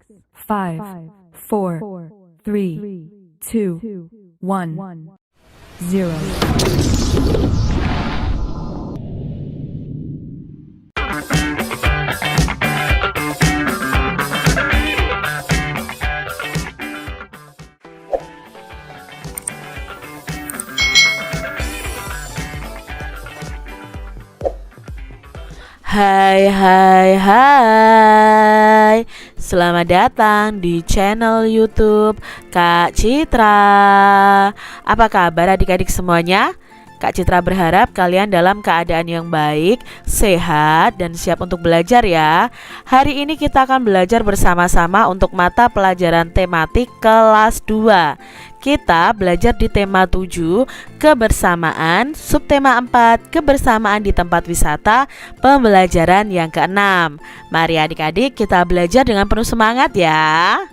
5, 4, 3, 2, 1, 0. Hai, selamat datang di channel YouTube Kak Citra. Apa kabar adik-adik semuanya? Kak Citra berharap kalian dalam keadaan yang baik, sehat, dan siap untuk belajar ya. Hari ini kita akan belajar bersama-sama untuk mata pelajaran tematik kelas 2. Kita belajar di tema 7, kebersamaan, subtema 4, kebersamaan di tempat wisata, pembelajaran yang ke-6. Mari adik-adik kita belajar dengan penuh semangat ya.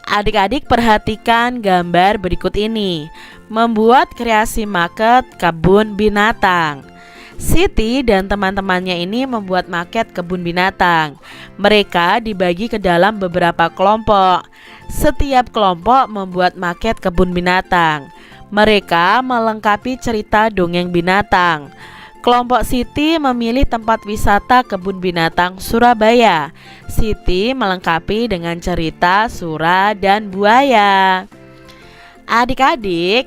Adik-adik perhatikan gambar berikut ini. Membuat kreasi maket kebun binatang. Siti dan teman-temannya ini membuat maket kebun binatang. Mereka dibagi ke dalam beberapa kelompok. Setiap kelompok membuat maket kebun binatang. Mereka melengkapi cerita dongeng binatang. Kelompok Siti memilih tempat wisata kebun binatang Surabaya. Siti melengkapi dengan cerita sura dan buaya. Adik-adik,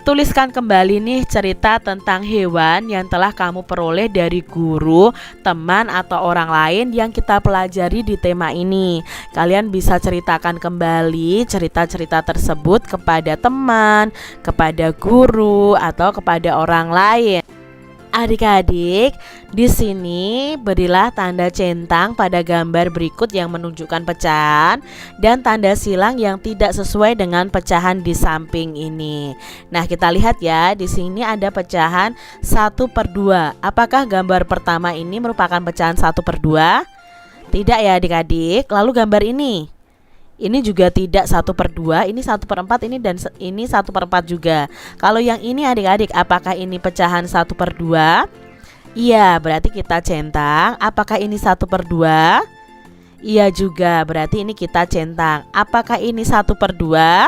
tuliskan kembali nih cerita tentang hewan yang telah kamu peroleh dari guru, teman, atau orang lain yang kita pelajari di tema ini. Kalian bisa ceritakan kembali cerita-cerita tersebut kepada teman, kepada guru, atau kepada orang lain. Adik-adik, di sini berilah tanda centang pada gambar berikut yang menunjukkan pecahan dan tanda silang yang tidak sesuai dengan pecahan di samping ini. Nah, kita lihat ya, di sini ada pecahan 1/2. Apakah gambar pertama ini merupakan pecahan 1/2? Tidak ya adik-adik. Lalu gambar ini juga tidak 1/2, ini 1/4, ini dan ini 1/4 juga. Kalau yang ini adik-adik, apakah ini pecahan 1/2? Iya, berarti kita centang. Apakah ini 1/2? Iya juga, berarti ini kita centang. Apakah ini 1/2?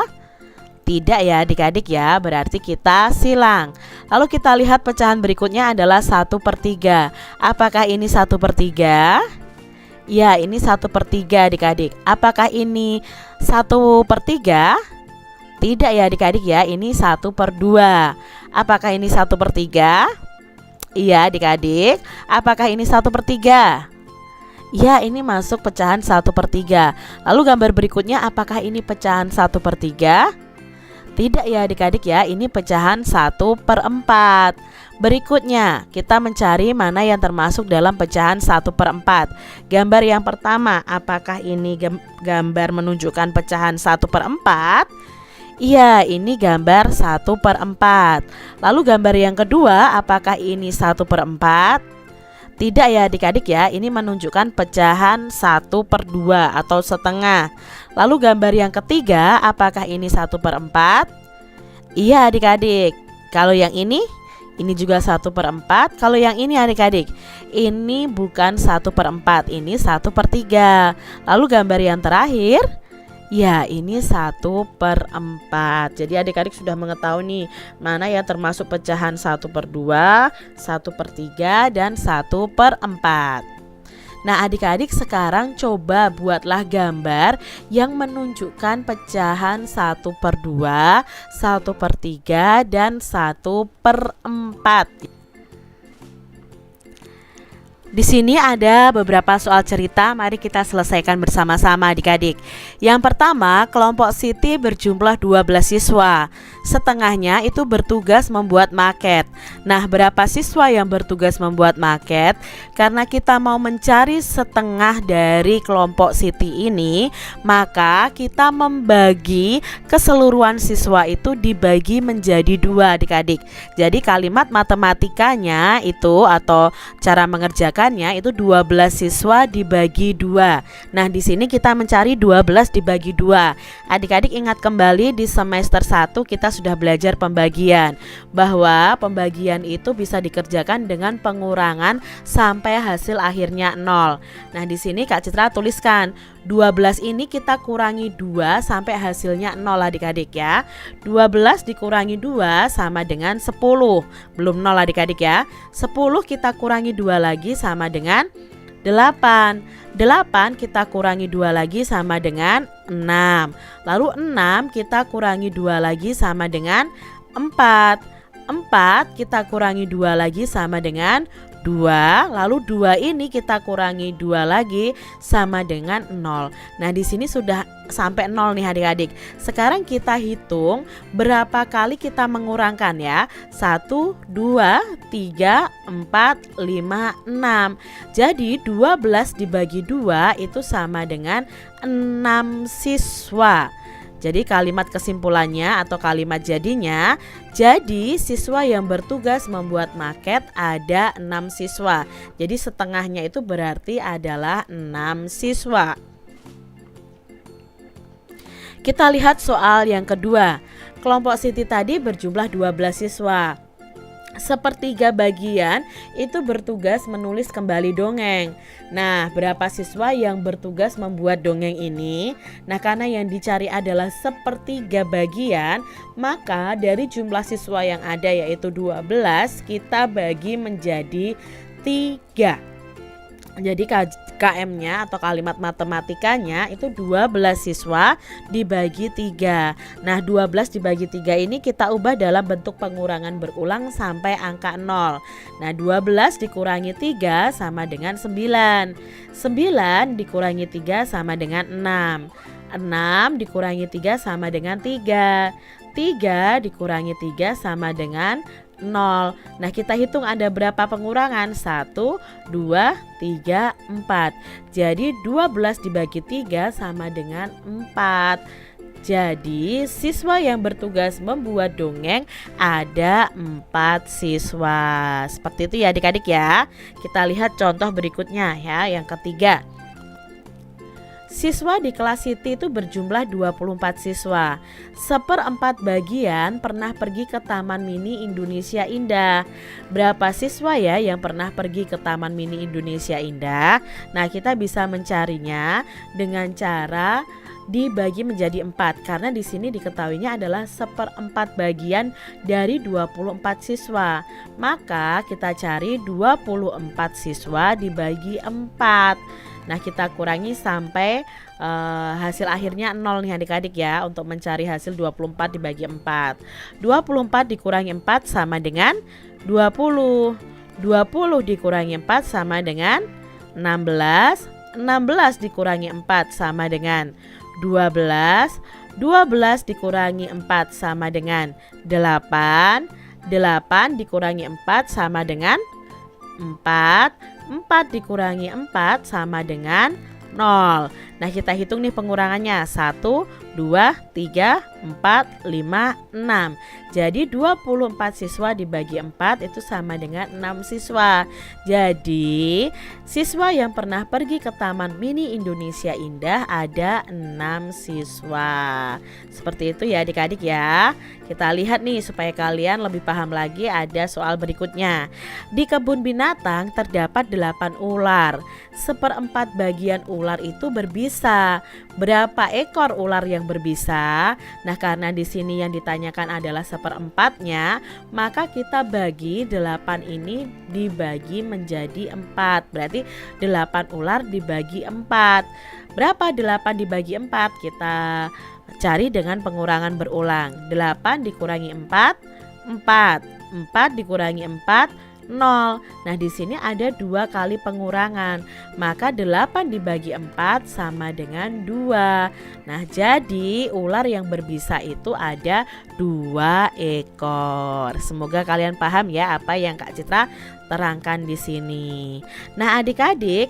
Tidak ya adik-adik ya, berarti kita silang. Lalu kita lihat pecahan berikutnya adalah 1/3. Apakah ini 1/3? Ya, ini 1/3 adik-adik. Apakah ini 1/3? Tidak ya adik-adik ya, ini 1/2. Apakah ini 1/3? Iya adik-adik. Apakah ini 1/3? Ya, ini masuk pecahan 1/3. Lalu gambar berikutnya, apakah ini pecahan 1/3? Tidak ya adik-adik ya, ini pecahan 1/4. Berikutnya, kita mencari mana yang termasuk dalam pecahan 1/4. Gambar yang pertama, apakah ini gambar menunjukkan pecahan 1/4? Iya, ini gambar 1/4. Lalu gambar yang kedua, apakah ini 1/4? Tidak ya adik-adik ya, ini menunjukkan pecahan 1/2 atau setengah. Lalu gambar yang ketiga, apakah ini 1/4? Iya adik-adik. Kalau yang ini juga 1/4. Kalau yang ini adik-adik, ini bukan 1/4, ini 1/3. Lalu gambar yang terakhir, ya ini 1/4. Jadi adik-adik sudah mengetahui nih mana yang termasuk pecahan 1/2, 1/3, dan 1/4. Nah adik-adik sekarang coba buatlah gambar yang menunjukkan pecahan 1/2, 1/3, dan 1/4. Di sini ada beberapa soal cerita, mari kita selesaikan bersama-sama adik-adik. Yang pertama, kelompok Siti berjumlah 12 siswa. Setengahnya itu bertugas membuat maket. Nah, berapa siswa yang bertugas membuat maket? Karena kita mau mencari setengah dari kelompok Siti ini, maka kita membagi keseluruhan siswa itu dibagi menjadi 2 adik-adik. Jadi kalimat matematikanya itu atau cara mengerjakan itu 12 siswa dibagi 2. Nah, di sini kita mencari 12 dibagi 2. Adik-adik ingat kembali di semester 1 kita kita sudah belajar pembagian, bahwa pembagian itu bisa dikerjakan dengan pengurangan sampai hasil akhirnya 0. Nah, di sini Kak Citra tuliskan 12 ini kita kurangi 2 sampai hasilnya 0 adik-adik ya. 12 dikurangi 2 sama dengan 10. Belum 0 adik-adik ya. 10 kita kurangi 2 lagi sama dengan 8. 8 kita kurangi 2 lagi sama dengan 6. Lalu 6 kita kurangi 2 lagi sama dengan 4. 4 kita kurangi 2 lagi sama dengan 2. Lalu 2 ini kita kurangi 2 lagi sama dengan 0. Nah, di sini sudah sampai 0 nih adik-adik. Sekarang kita hitung berapa kali kita mengurangkan ya. 1, 2, 3, 4, 5, 6. Jadi 12 dibagi 2 itu sama dengan 6 siswa. Jadi kalimat kesimpulannya atau kalimat jadinya, jadi siswa yang bertugas membuat maket ada 6 siswa. Jadi setengahnya itu berarti adalah 6 siswa. Kita lihat soal yang kedua. Kelompok Siti tadi berjumlah 12 siswa. Sepertiga bagian itu bertugas menulis kembali dongeng. Nah, berapa siswa yang bertugas membuat dongeng ini? Nah, karena yang dicari adalah sepertiga bagian, maka dari jumlah siswa yang ada yaitu 12, kita bagi menjadi 3. Jadi KM-nya atau kalimat matematikanya itu 12 siswa dibagi 3. Nah, 12 dibagi 3 ini kita ubah dalam bentuk pengurangan berulang sampai angka 0. Nah, 12 dikurangi 3 sama dengan 9. 9 dikurangi 3 sama dengan 6. 6 dikurangi 3 sama dengan 3. 3 dikurangi 3 sama dengan 0. Nah, kita hitung ada berapa pengurangan? 1, 2, 3, 4. Jadi 12 dibagi 3 sama dengan 4. Jadi siswa yang bertugas membuat dongeng ada 4 siswa. Seperti itu ya adik-adik ya. Kita lihat contoh berikutnya ya, yang ketiga. Siswa di kelas Siti itu berjumlah 24 siswa. 1/4 bagian pernah pergi ke Taman Mini Indonesia Indah. Berapa siswa ya yang pernah pergi ke Taman Mini Indonesia Indah? Nah, kita bisa mencarinya dengan cara dibagi menjadi 4, karena di sini diketahuinya adalah 1/4 bagian dari 24 siswa. Maka kita cari 24 siswa dibagi 4. Nah, kita kurangi sampai hasil akhirnya 0 nih adik-adik ya, untuk mencari hasil 24 dibagi 4. 24 dikurangi 4 sama dengan 20. 20 dikurangi 4 sama dengan 16. 16 dikurangi 4 sama dengan 12. 12 dikurangi 4 sama dengan 8. 8 dikurangi 4 sama dengan 4. 4 dikurangi 4 sama dengan 0. Nah, kita hitung nih pengurangannya. 1, 2, 3, 4, 5, 6. Jadi 24 siswa dibagi 4 itu sama dengan 6 siswa. Jadi siswa yang pernah pergi ke Taman Mini Indonesia Indah ada 6 siswa. Seperti itu ya adik-adik ya. Kita lihat nih supaya kalian lebih paham lagi, ada soal berikutnya. Di kebun binatang terdapat 8 ular. 1/4 bagian ular itu berbisa. Berapa ekor ular yang berbisa? Nah, karena di sini yang ditanyakan adalah 1/4-nya, maka kita bagi 8 ini dibagi menjadi 4. Berarti 8 ular dibagi 4. Berapa 8 dibagi 4? Kita cari dengan pengurangan berulang. 8 dikurangi 4, 4. 4 dikurangi 4, 0. Nah, di sini ada 2 kali pengurangan. Maka 8 dibagi 4 sama dengan 2. Nah, jadi ular yang berbisa itu ada 2 ekor. Semoga kalian paham ya apa yang Kak Citra terangkan di sini. Nah, adik-adik,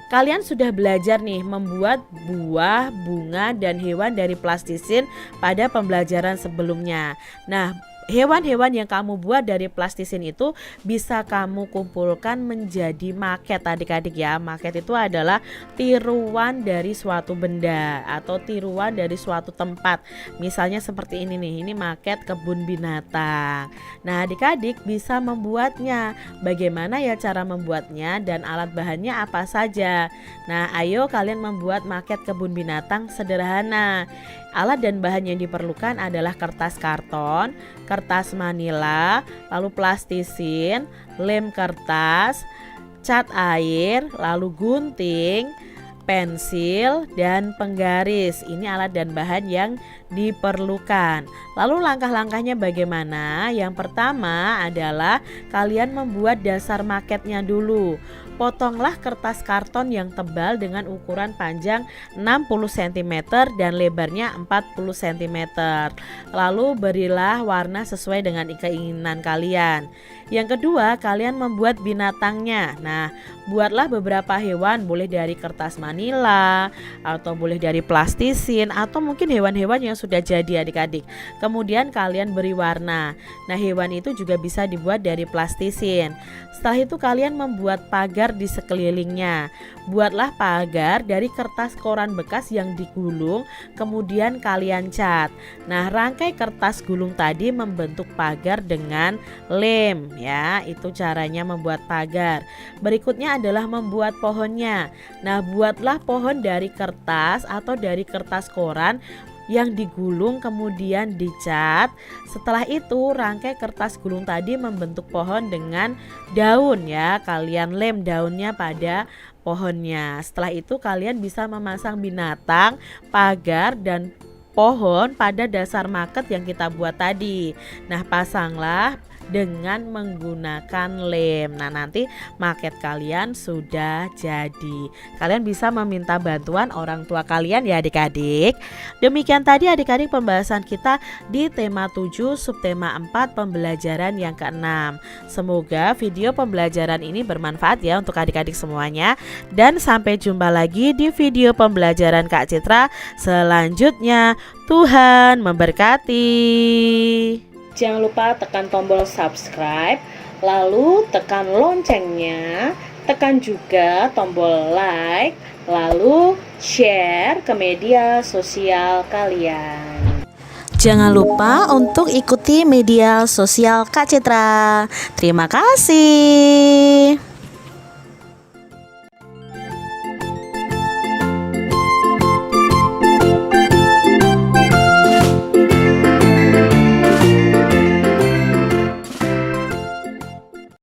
kalian sudah belajar nih membuat buah, bunga, dan hewan dari plastisin pada pembelajaran sebelumnya. Nah, hewan-hewan yang kamu buat dari plastisin itu bisa kamu kumpulkan menjadi maket adik-adik ya. Maket itu adalah tiruan dari suatu benda atau tiruan dari suatu tempat. Misalnya seperti ini nih, ini maket kebun binatang. Nah adik-adik bisa membuatnya. Bagaimana ya cara membuatnya dan alat bahannya apa saja? Nah ayo kalian membuat maket kebun binatang sederhana. Alat dan bahan yang diperlukan adalah kertas karton, kertas manila, lalu plastisin, lem kertas, cat air, lalu gunting, pensil, dan penggaris. Ini alat dan bahan yang diperlukan. Lalu langkah-langkahnya bagaimana? Yang pertama adalah kalian membuat dasar maketnya dulu. Potonglah kertas karton yang tebal dengan ukuran panjang 60 cm dan lebarnya 40 cm. Lalu berilah warna sesuai dengan keinginan kalian. Yang kedua, kalian membuat binatangnya. Nah, buatlah beberapa hewan, boleh dari kertas manila atau boleh dari plastisin atau mungkin hewan-hewan yang sudah jadi adik-adik. Kemudian kalian beri warna. Nah, hewan itu juga bisa dibuat dari plastisin. Setelah itu kalian membuat pagar di sekelilingnya. Buatlah pagar dari kertas koran bekas yang digulung, kemudian kalian cat. Nah, rangkai kertas gulung tadi membentuk pagar dengan lem ya. Itu caranya membuat pagar. Berikutnya adalah membuat pohonnya. Nah, buatlah pohon dari kertas atau dari kertas koran yang digulung kemudian dicat. Setelah itu rangkai kertas gulung tadi membentuk pohon dengan daun ya. Kalian lem daunnya pada pohonnya. Setelah itu kalian bisa memasang binatang, pagar, dan pohon pada dasar maket yang kita buat tadi. Nah, pasanglah dengan menggunakan lem. Nah, nanti maket kalian sudah jadi. Kalian bisa meminta bantuan orang tua kalian ya adik-adik. Demikian tadi adik-adik pembahasan kita di tema 7 subtema 4 pembelajaran yang ke-6. Semoga video pembelajaran ini bermanfaat ya untuk adik-adik semuanya. Dan sampai jumpa lagi di video pembelajaran Kak Citra selanjutnya. Tuhan memberkati. Jangan lupa tekan tombol subscribe, lalu tekan loncengnya, tekan juga tombol like, lalu share ke media sosial kalian. Jangan lupa untuk ikuti media sosial Kak Citra. Terima kasih.